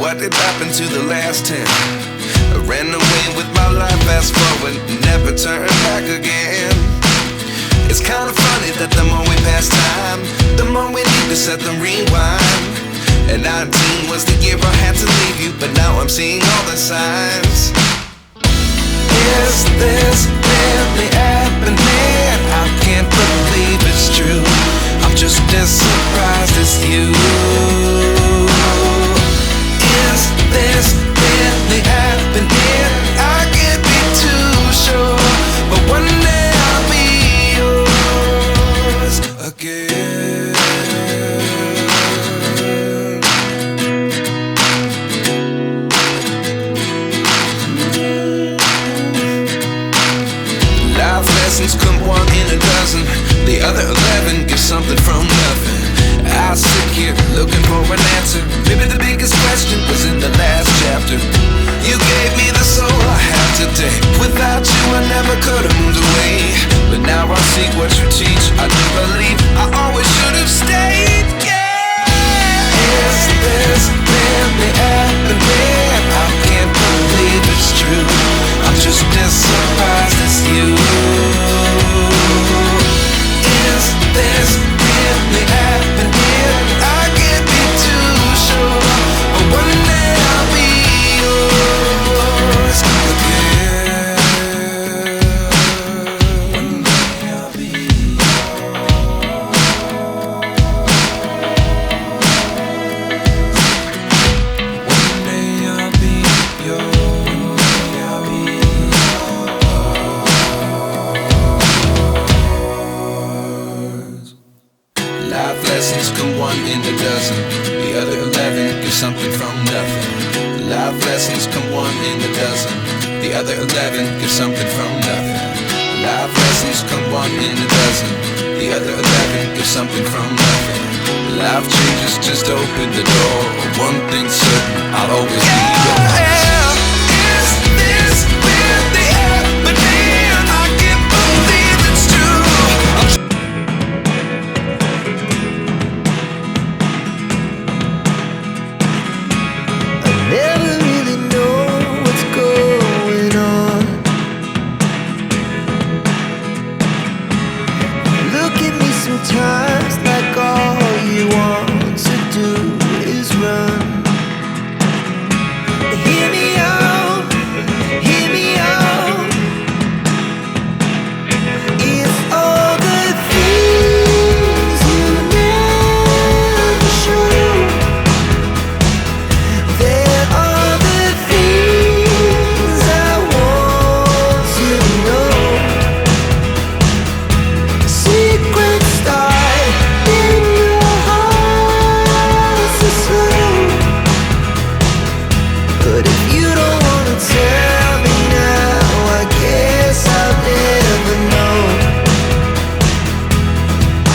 what did happen to the last 10? I ran away with my life, fast forward, never turn back again. It's kinda funny that the more we pass time, the more we need to set the rewind. And 19 was the year I had to leave you, but now I'm seeing all the signs. Is this really happening? I can't believe it's true. I'm just as surprised as you. Is this really happening? I can't be too sure, but one day I'll be yours again. Life lessons come one in a dozen. The other 11 give something from nothing. I sit here looking for an answer. Maybe the biggest question was in the last chapter. You gave me the soul I have today. Without you I never could have moved away. But now I see what you teach. I do believe I always should have stayed. Yeah. Is this really happening? I can't believe it's true. I'm just as surprised as you. Is this really happening? I can't be too sure, but one day I'll be yours again. One day I'll be yours. One day I'll be yours. I'll be yours. Life lessons come one in a dozen. The other 11 give something from nothing. Life lessons come one in a dozen. The other 11 give something from nothing. Life lessons come one in a dozen. The other 11 give something from nothing. Life changes just open the door. One thing's certain, I'll always be yours.